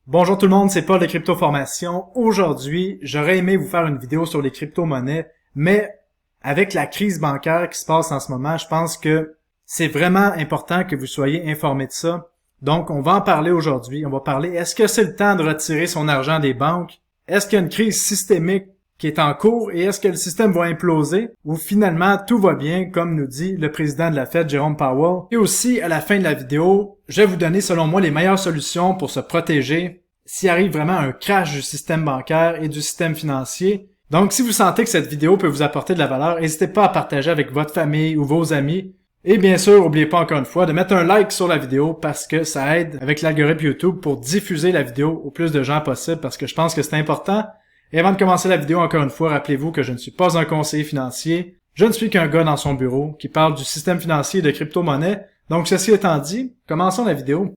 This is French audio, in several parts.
Bonjour tout le monde, c'est Paul de Crypto Formation. Aujourd'hui, j'aurais aimé vous faire une vidéo sur les crypto-monnaies, mais avec la crise bancaire qui se passe en ce moment, je pense que c'est vraiment important que vous soyez informés de ça. Donc, on va en parler aujourd'hui. On va parler, est-ce que c'est le temps de retirer son argent des banques? Est-ce qu'il y a une crise systémique qui est en cours et est-ce que le système va imploser ou finalement tout va bien, comme nous dit le président de la Fed, Jerome Powell. Et aussi, à la fin de la vidéo, je vais vous donner selon moi les meilleures solutions pour se protéger s'il arrive vraiment un crash du système bancaire et du système financier. Donc, si vous sentez que cette vidéo peut vous apporter de la valeur, n'hésitez pas à partager avec votre famille ou vos amis. Et bien sûr, n'oubliez pas encore une fois de mettre un like sur la vidéo parce que ça aide avec l'algorithme YouTube pour diffuser la vidéo au plus de gens possible parce que je pense que c'est important. Et avant de commencer la vidéo, encore une fois, rappelez-vous que je ne suis pas un conseiller financier. Je ne suis qu'un gars dans son bureau qui parle du système financier et de crypto-monnaies. Donc, ceci étant dit, commençons la vidéo.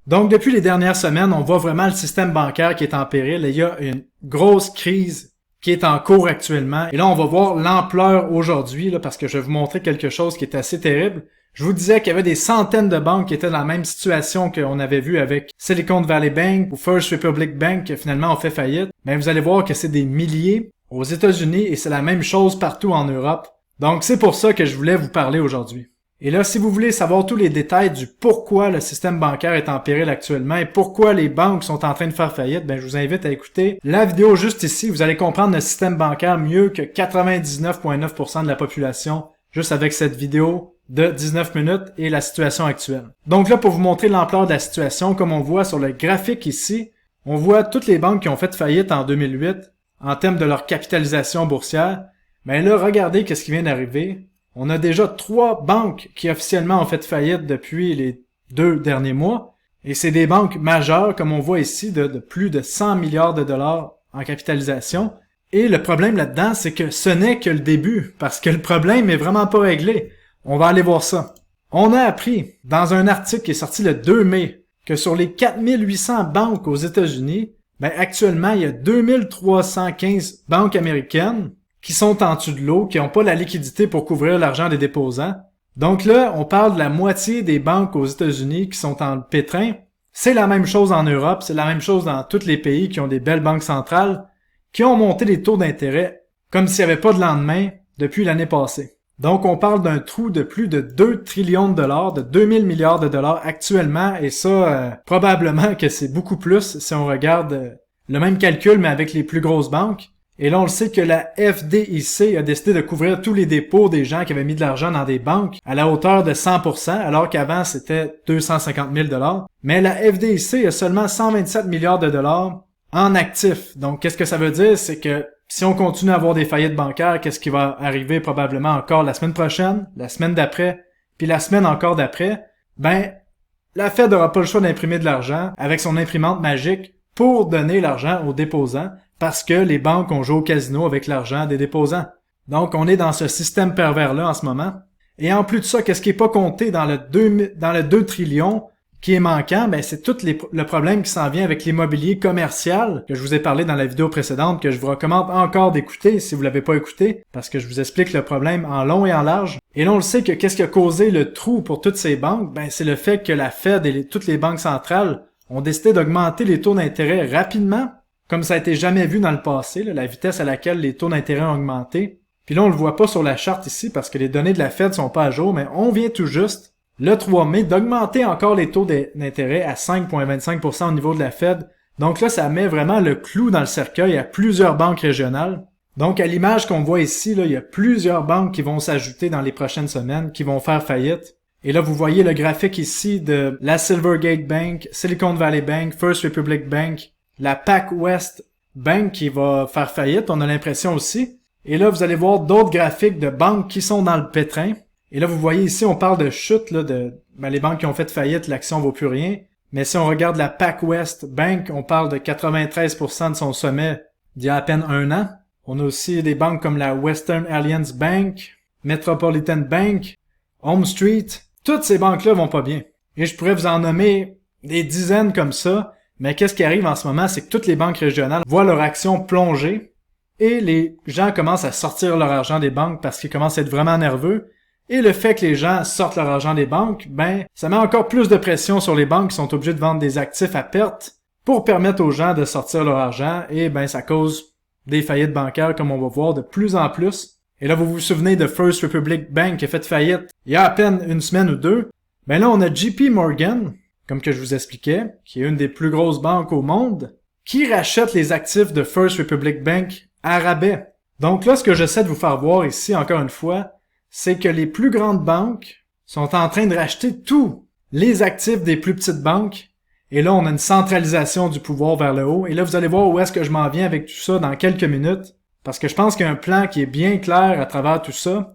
Donc, depuis les dernières semaines, on voit vraiment le système bancaire qui est en péril et il y a une grosse crise qui est en cours actuellement. Et là, on va voir l'ampleur aujourd'hui, parce que je vais vous montrer quelque chose qui est assez terrible. Je vous disais qu'il y avait des centaines de banques qui étaient dans la même situation qu'on avait vu avec Silicon Valley Bank ou First Republic Bank qui finalement ont fait faillite. Mais vous allez voir que c'est des milliers aux États-Unis et c'est la même chose partout en Europe. Donc c'est pour ça que je voulais vous parler aujourd'hui. Et là, si vous voulez savoir tous les détails du pourquoi le système bancaire est en péril actuellement et pourquoi les banques sont en train de faire faillite, je vous invite à écouter la vidéo juste ici. Vous allez comprendre le système bancaire mieux que 99,9% de la population juste avec cette vidéo de 19 minutes et la situation actuelle. Donc là, pour vous montrer l'ampleur de la situation, comme on voit sur le graphique ici, on voit toutes les banques qui ont fait faillite en 2008 en termes de leur capitalisation boursière. Mais là, regardez qu'est-ce qui vient d'arriver. On a déjà 3 banques qui officiellement ont fait faillite depuis les 2 derniers mois. Et c'est des banques majeures, comme on voit ici, de plus de 100 milliards de dollars en capitalisation. Et le problème là-dedans, c'est que ce n'est que le début, parce que le problème est vraiment pas réglé. On va aller voir ça. On a appris, dans un article qui est sorti le 2 mai, que sur les 4800 banques aux États-Unis, actuellement, il y a 2315 banques américaines qui sont en dessous de l'eau, qui n'ont pas la liquidité pour couvrir l'argent des déposants. Donc là, on parle de la moitié des banques aux États-Unis qui sont en pétrin. C'est la même chose en Europe, c'est la même chose dans tous les pays qui ont des belles banques centrales, qui ont monté les taux d'intérêt comme s'il n'y avait pas de lendemain depuis l'année passée. Donc, on parle d'un trou de plus de 2 trillions de dollars, de 2000 milliards de dollars actuellement, et ça, probablement que c'est beaucoup plus si on regarde le même calcul, mais avec les plus grosses banques. Et là, on le sait que la FDIC a décidé de couvrir tous les dépôts des gens qui avaient mis de l'argent dans des banques à la hauteur de 100%, alors qu'avant, c'était 250 000 dollars. Mais la FDIC a seulement 127 milliards de dollars en actifs. Donc, qu'est-ce que ça veut dire? C'est que si on continue à avoir des faillites bancaires, qu'est-ce qui va arriver probablement encore la semaine prochaine, la semaine d'après, puis la semaine encore d'après? La Fed n'aura pas le choix d'imprimer de l'argent avec son imprimante magique pour donner l'argent aux déposants parce que les banques ont joué au casino avec l'argent des déposants. Donc, on est dans ce système pervers-là en ce moment. Et en plus de ça, qu'est-ce qui est pas compté dans le 2 trillions qui est manquant, c'est tout le problème qui s'en vient avec l'immobilier commercial que je vous ai parlé dans la vidéo précédente, que je vous recommande encore d'écouter si vous l'avez pas écouté, parce que je vous explique le problème en long et en large. Et là, on le sait que qu'est-ce qui a causé le trou pour toutes ces banques? C'est le fait que la Fed et toutes les banques centrales ont décidé d'augmenter les taux d'intérêt rapidement, comme ça a été jamais vu dans le passé, la vitesse à laquelle les taux d'intérêt ont augmenté. Puis là, on le voit pas sur la charte ici, parce que les données de la Fed sont pas à jour, mais on vient tout juste le 3 mai, d'augmenter encore les taux d'intérêt à 5,25% au niveau de la Fed. Donc là, ça met vraiment le clou dans le cercueil à plusieurs banques régionales. Donc, à l'image qu'on voit ici, il y a plusieurs banques qui vont s'ajouter dans les prochaines semaines, qui vont faire faillite. Et là, vous voyez le graphique ici de la Silvergate Bank, Silicon Valley Bank, First Republic Bank, la PacWest Bank qui va faire faillite, on a l'impression aussi. Et là, vous allez voir d'autres graphiques de banques qui sont dans le pétrin. Et là, vous voyez ici, on parle de chute, les banques qui ont fait faillite, l'action vaut plus rien. Mais si on regarde la PacWest Bank, on parle de 93% de son sommet d'il y a à peine 1 an. On a aussi des banques comme la Western Alliance Bank, Metropolitan Bank, Home Street. Toutes ces banques-là vont pas bien. Et je pourrais vous en nommer des dizaines comme ça. Mais qu'est-ce qui arrive en ce moment, c'est que toutes les banques régionales voient leur action plonger et les gens commencent à sortir leur argent des banques parce qu'ils commencent à être vraiment nerveux. Et le fait que les gens sortent leur argent des banques, ben, ça met encore plus de pression sur les banques qui sont obligées de vendre des actifs à perte pour permettre aux gens de sortir leur argent et ben, ça cause des faillites bancaires comme on va voir de plus en plus. Et là, vous vous souvenez de First Republic Bank qui a fait faillite il y a à peine une semaine ou deux. Ben là, on a JP Morgan, comme que je vous expliquais, qui est une des plus grosses banques au monde, qui rachète les actifs de First Republic Bank à rabais. Donc là, ce que j'essaie de vous faire voir ici, encore une fois, c'est que les plus grandes banques sont en train de racheter tous les actifs des plus petites banques. Et là, on a une centralisation du pouvoir vers le haut. Et là, vous allez voir où est-ce que je m'en viens avec tout ça dans quelques minutes. Parce que je pense qu'il y a un plan qui est bien clair à travers tout ça.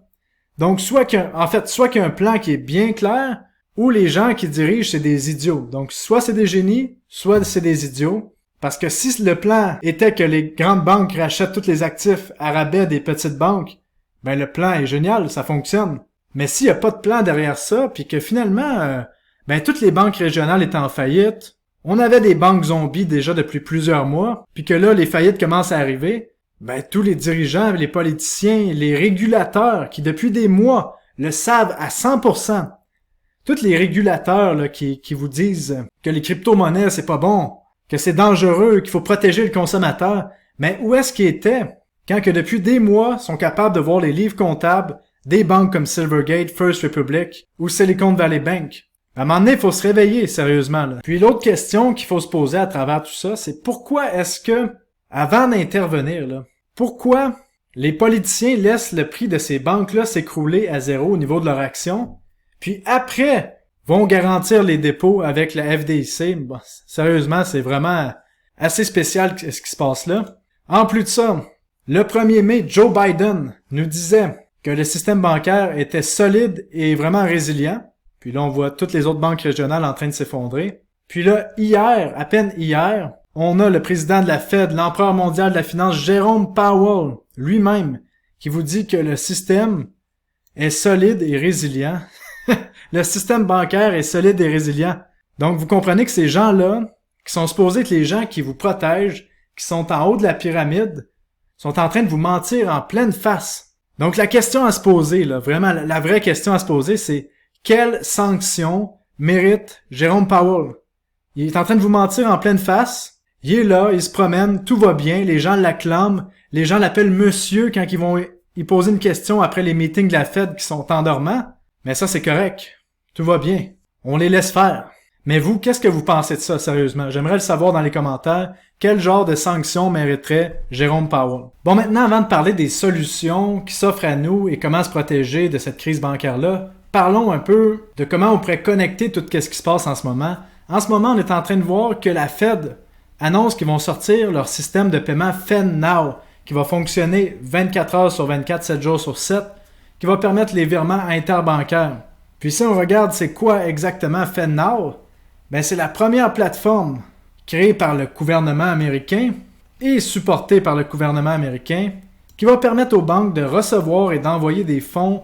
Donc, soit qu'il y a un plan qui est bien clair, ou les gens qui dirigent, c'est des idiots. Donc, soit c'est des génies, soit c'est des idiots. Parce que si le plan était que les grandes banques rachètent tous les actifs à rabais des petites banques, ben le plan est génial, ça fonctionne. Mais s'il n'y a pas de plan derrière ça, puis que finalement, ben toutes les banques régionales étaient en faillite, on avait des banques zombies déjà depuis plusieurs mois, puis que là, les faillites commencent à arriver, ben tous les dirigeants, les politiciens, les régulateurs, qui depuis des mois le savent à 100%, tous les régulateurs là, qui vous disent que les crypto-monnaies, c'est pas bon, que c'est dangereux, qu'il faut protéger le consommateur, mais où est-ce qu'ils étaient quand que depuis des mois sont capables de voir les livres comptables des banques comme Silvergate, First Republic ou Silicon Valley Bank? À un moment donné, il faut se réveiller sérieusement. Là. Puis l'autre question qu'il faut se poser à travers tout ça, c'est pourquoi est-ce que, avant d'intervenir, là, pourquoi les politiciens laissent le prix de ces banques-là s'écrouler à zéro au niveau de leur action, puis après vont garantir les dépôts avec la FDIC? Bon, sérieusement, c'est vraiment assez spécial ce qui se passe là. En plus de ça, le 1er mai, Joe Biden nous disait que le système bancaire était solide et vraiment résilient. Puis là, on voit toutes les autres banques régionales en train de s'effondrer. Puis là, à peine hier, on a le président de la Fed, l'empereur mondial de la finance, Jérôme Powell, lui-même, qui vous dit que le système est solide et résilient. Le système bancaire est solide et résilient. Donc, vous comprenez que ces gens-là, qui sont supposés être les gens qui vous protègent, qui sont en haut de la pyramide, sont en train de vous mentir en pleine face. Donc, la question à se poser, là, vraiment, la vraie question à se poser, c'est quelle sanction mérite Jérôme Powell? Il est en train de vous mentir en pleine face. Il est là, il se promène, tout va bien, les gens l'acclament, les gens l'appellent monsieur quand ils vont y poser une question après les meetings de la Fed qui sont endormants. Mais ça, c'est correct. Tout va bien. On les laisse faire. Mais vous, qu'est-ce que vous pensez de ça, sérieusement? J'aimerais le savoir dans les commentaires. Quel genre de sanctions mériterait Jérôme Powell? Bon, maintenant, avant de parler des solutions qui s'offrent à nous et comment se protéger de cette crise bancaire-là, parlons un peu de comment on pourrait connecter tout ce qui se passe en ce moment. En ce moment, on est en train de voir que la Fed annonce qu'ils vont sortir leur système de paiement FedNow, qui va fonctionner 24 heures sur 24, 7 jours sur 7, qui va permettre les virements interbancaires. Puis si on regarde c'est quoi exactement FedNow, ben c'est la première plateforme créée par le gouvernement américain et supportée par le gouvernement américain qui va permettre aux banques de recevoir et d'envoyer des fonds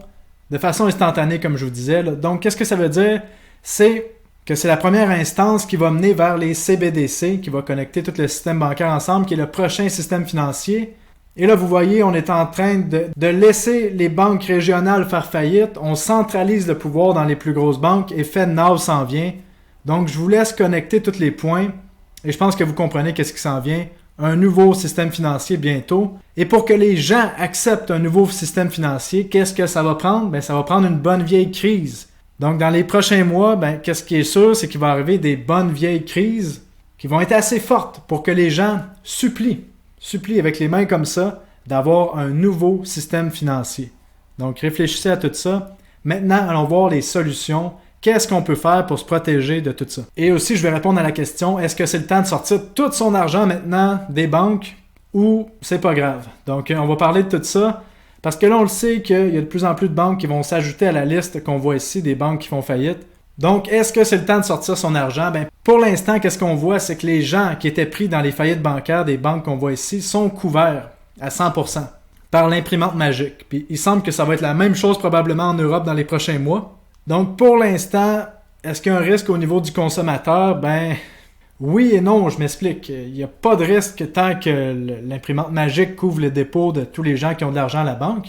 de façon instantanée, comme je vous disais. Là. Donc, qu'est-ce que ça veut dire? C'est que c'est la première instance qui va mener vers les CBDC, qui va connecter tout le système bancaire ensemble, qui est le prochain système financier. Et là, vous voyez, on est en train de laisser les banques régionales faire faillite. On centralise le pouvoir dans les plus grosses banques et FedNow s'en vient. Donc, je vous laisse connecter tous les points et je pense que vous comprenez qu'est-ce qui s'en vient. Un nouveau système financier bientôt. Et pour que les gens acceptent un nouveau système financier, qu'est-ce que ça va prendre? Ben, ça va prendre une bonne vieille crise. Donc, dans les prochains mois, ben, qu'est-ce qui est sûr, c'est qu'il va arriver des bonnes vieilles crises qui vont être assez fortes pour que les gens supplient avec les mains comme ça, d'avoir un nouveau système financier. Donc, réfléchissez à tout ça. Maintenant, allons voir les solutions. Qu'est-ce qu'on peut faire pour se protéger de tout ça? Et aussi, je vais répondre à la question, est-ce que c'est le temps de sortir tout son argent maintenant des banques ou c'est pas grave? Donc, on va parler de tout ça parce que là, on le sait qu'il y a de plus en plus de banques qui vont s'ajouter à la liste qu'on voit ici des banques qui font faillite. Donc, est-ce que c'est le temps de sortir son argent? Ben, pour l'instant, qu'est-ce qu'on voit? C'est que les gens qui étaient pris dans les faillites bancaires des banques qu'on voit ici sont couverts à 100% par l'imprimante magique. Puis, il semble que ça va être la même chose probablement en Europe dans les prochains mois. Donc, pour l'instant, est-ce qu'il y a un risque au niveau du consommateur? Ben, oui et non, je m'explique. Il n'y a pas de risque tant que l'imprimante magique couvre le dépôt de tous les gens qui ont de l'argent à la banque.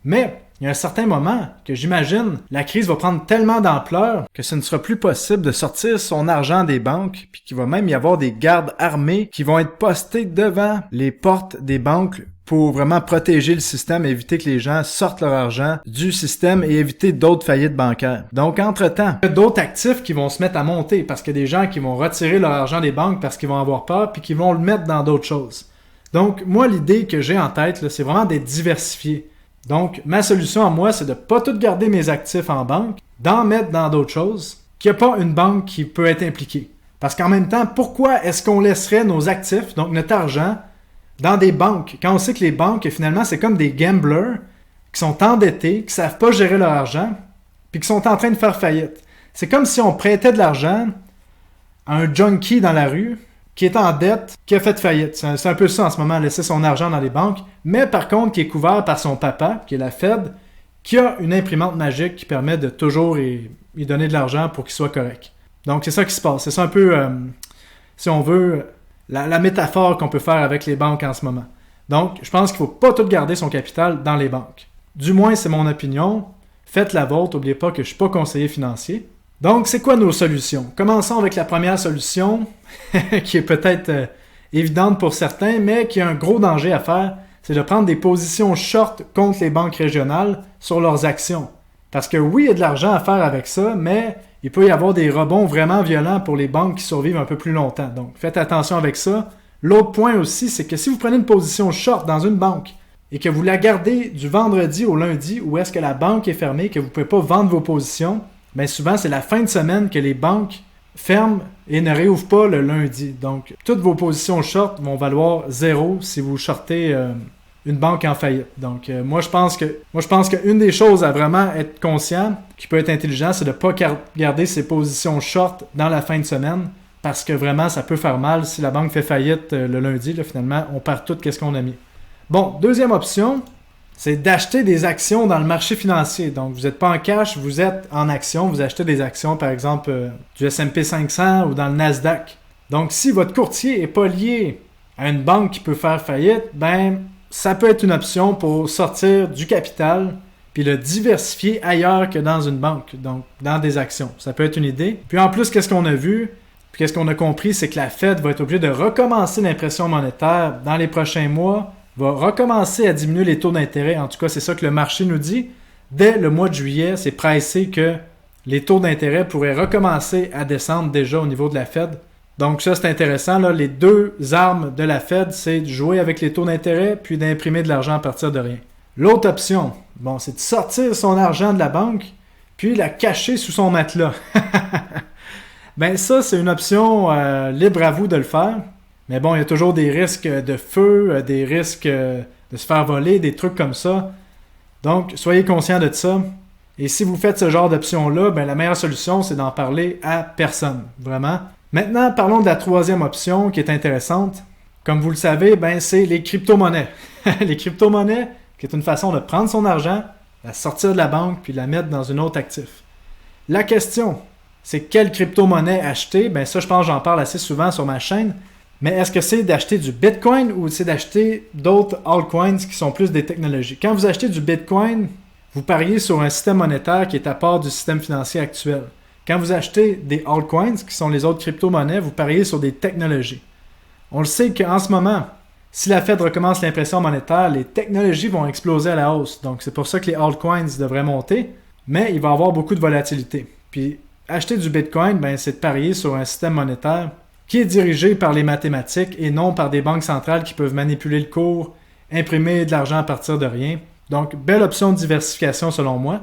Mais, il y a un certain moment que j'imagine la crise va prendre tellement d'ampleur que ce ne sera plus possible de sortir son argent des banques, puis qu'il va même y avoir des gardes armés qui vont être postés devant les portes des banques pour vraiment protéger le système, éviter que les gens sortent leur argent du système et éviter d'autres faillites bancaires. Donc, entre-temps, il y a d'autres actifs qui vont se mettre à monter parce qu'il y a des gens qui vont retirer leur argent des banques parce qu'ils vont avoir peur puis qui vont le mettre dans d'autres choses. Donc, moi, l'idée que j'ai en tête, là, c'est vraiment d'être diversifié. Donc, ma solution à moi, c'est de pas tout garder mes actifs en banque, d'en mettre dans d'autres choses, qu'il n'y a pas une banque qui peut être impliquée. Parce qu'en même temps, pourquoi est-ce qu'on laisserait nos actifs, donc notre argent, dans des banques, quand on sait que les banques, finalement, c'est comme des gamblers qui sont endettés, qui savent pas gérer leur argent, puis qui sont en train de faire faillite. C'est comme si on prêtait de l'argent à un junkie dans la rue qui est en dette, qui a fait faillite. C'est un peu ça en ce moment, laisser son argent dans les banques, mais par contre qui est couvert par son papa, qui est la Fed, qui a une imprimante magique qui permet de toujours lui donner de l'argent pour qu'il soit correct. Donc c'est ça qui se passe. C'est ça un peu, si on veut, la métaphore qu'on peut faire avec les banques en ce moment. Donc, je pense qu'il ne faut pas tout garder son capital dans les banques. Du moins, c'est mon opinion. Faites la vôtre. N'oubliez pas que je ne suis pas conseiller financier. Donc, c'est quoi nos solutions? Commençons avec la première solution, qui est peut-être évidente pour certains, mais qui a un gros danger à faire, c'est de prendre des positions short contre les banques régionales sur leurs actions. Parce que oui, il y a de l'argent à faire avec ça, mais il peut y avoir des rebonds vraiment violents pour les banques qui survivent un peu plus longtemps. Donc, faites attention avec ça. L'autre point aussi, c'est que si vous prenez une position short dans une banque et que vous la gardez du vendredi au lundi où est-ce que la banque est fermée, que vous ne pouvez pas vendre vos positions, bien souvent, c'est la fin de semaine que les banques ferment et ne réouvrent pas le lundi. Donc, toutes vos positions short vont valoir 0 si vous shortez une banque en faillite. Donc, moi, je pense qu'une des choses à vraiment être conscient, qui peut être intelligent, c'est de ne pas garder ses positions short dans la fin de semaine, parce que vraiment, ça peut faire mal. Si la banque fait faillite le lundi, là, finalement, on perd tout ce qu'on a mis. Bon, deuxième option, c'est d'acheter des actions dans le marché financier. Donc, vous n'êtes pas en cash, vous êtes en action. Vous achetez des actions, par exemple, du S&P 500 ou dans le Nasdaq. Donc, si votre courtier n'est pas lié à une banque qui peut faire faillite, ben ça peut être une option pour sortir du capital puis le diversifier ailleurs que dans une banque, donc dans des actions. Ça peut être une idée. Puis en plus, qu'est-ce qu'on a vu? Puis qu'est-ce qu'on a compris? C'est que la Fed va être obligée de recommencer l'impression monétaire dans les prochains mois, va recommencer à diminuer les taux d'intérêt. En tout cas, c'est ça que le marché nous dit. Dès le mois de juillet, c'est pricé que les taux d'intérêt pourraient recommencer à descendre déjà au niveau de la Fed. Donc ça, c'est intéressant. Là. Les deux armes de la Fed, c'est de jouer avec les taux d'intérêt puis d'imprimer de l'argent à partir de rien. L'autre option, bon, c'est de sortir son argent de la banque puis la cacher sous son matelas. Ben ça, c'est une option libre à vous de le faire. Mais bon, il y a toujours des risques de feu, des risques de se faire voler, des trucs comme ça. Donc, soyez conscient de ça. Et si vous faites ce genre d'option-là, ben la meilleure solution, c'est d'en parler à personne, vraiment. Maintenant, parlons de la troisième option qui est intéressante. Comme vous le savez, ben c'est les crypto-monnaies. Les crypto-monnaies, qui est une façon de prendre son argent, la sortir de la banque, puis la mettre dans un autre actif. La question, c'est quelle crypto-monnaie acheter? Ben ça, je pense que j'en parle assez souvent sur ma chaîne. Mais est-ce que c'est d'acheter du Bitcoin ou c'est d'acheter d'autres altcoins qui sont plus des technologies? Quand vous achetez du Bitcoin, vous pariez sur un système monétaire qui est à part du système financier actuel. Quand vous achetez des altcoins, qui sont les autres crypto-monnaies, vous pariez sur des technologies. On le sait qu'en ce moment, si la Fed recommence l'impression monétaire, les technologies vont exploser à la hausse. Donc, c'est pour ça que les altcoins devraient monter, mais il va y avoir beaucoup de volatilité. Puis, acheter du Bitcoin, ben, c'est de parier sur un système monétaire qui est dirigé par les mathématiques et non par des banques centrales qui peuvent manipuler le cours, imprimer de l'argent à partir de rien. Donc, belle option de diversification selon moi.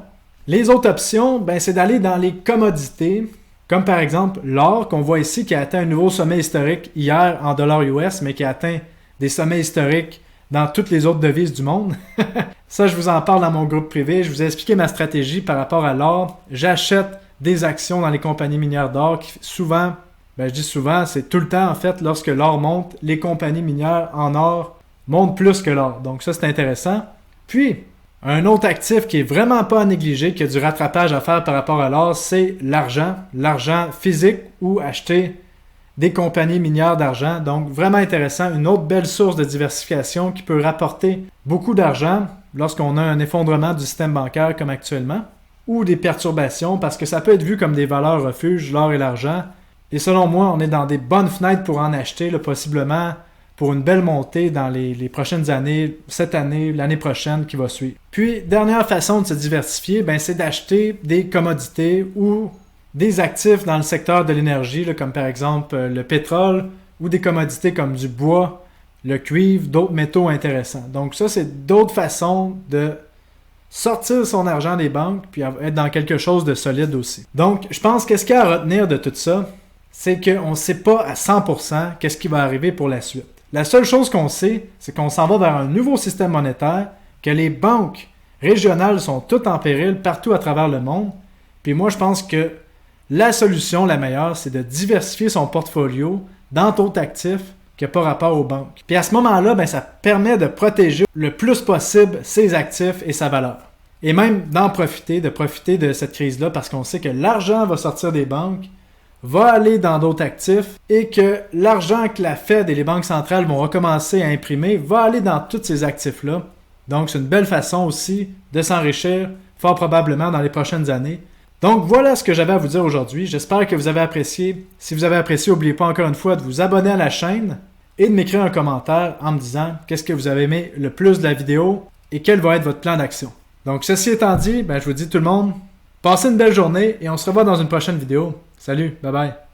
Les autres options, ben, c'est d'aller dans les commodités, comme par exemple l'or qu'on voit ici qui a atteint un nouveau sommet historique hier en dollars US, mais qui a atteint des sommets historiques dans toutes les autres devises du monde. Ça, je vous en parle dans mon groupe privé. Je vous ai expliqué ma stratégie par rapport à l'or. J'achète des actions dans les compagnies minières d'or qui souvent, ben, je dis souvent, c'est tout le temps en fait, lorsque l'or monte, les compagnies minières en or montent plus que l'or. Donc ça, c'est intéressant. Puis, un autre actif qui est vraiment pas à négliger, qui a du rattrapage à faire par rapport à l'or, c'est l'argent. L'argent physique ou acheter des compagnies minières d'argent. Donc, vraiment intéressant. Une autre belle source de diversification qui peut rapporter beaucoup d'argent. lorsqu'on a un effondrement du système bancaire comme actuellement, ou des perturbations, parce que ça peut être vu comme des valeurs refuges, l'or et l'argent. Et selon moi, on est dans des bonnes fenêtres pour en acheter, là, possiblement pour une belle montée dans les prochaines années, cette année, l'année prochaine qui va suivre. Puis, dernière façon de se diversifier, c'est d'acheter des commodités ou des actifs dans le secteur de l'énergie, là, comme par exemple le pétrole, ou des commodités comme du bois, le cuivre, d'autres métaux intéressants. Donc ça, c'est d'autres façons de sortir son argent des banques puis être dans quelque chose de solide aussi. Donc, je pense que ce qu'il y a à retenir de tout ça, c'est qu'on ne sait pas à 100% qu'est-ce qui va arriver pour la suite. La seule chose qu'on sait, c'est qu'on s'en va vers un nouveau système monétaire, que les banques régionales sont toutes en péril partout à travers le monde. Puis moi, je pense que la solution, la meilleure, c'est de diversifier son portfolio dans d'autres actifs que par rapport aux banques. Puis à ce moment-là, ça permet de protéger le plus possible ses actifs et sa valeur. Et même de profiter de cette crise-là, parce qu'on sait que l'argent va sortir des banques, va aller dans d'autres actifs et que l'argent que la Fed et les banques centrales vont recommencer à imprimer va aller dans tous ces actifs-là. Donc, c'est une belle façon aussi de s'enrichir, fort probablement dans les prochaines années. Donc, voilà ce que j'avais à vous dire aujourd'hui. J'espère que vous avez apprécié. Si vous avez apprécié, n'oubliez pas encore une fois de vous abonner à la chaîne et de m'écrire un commentaire en me disant qu'est-ce que vous avez aimé le plus de la vidéo et quel va être votre plan d'action. Donc, ceci étant dit, je vous dis tout le monde, passez une belle journée et on se revoit dans une prochaine vidéo. Salut, bye bye.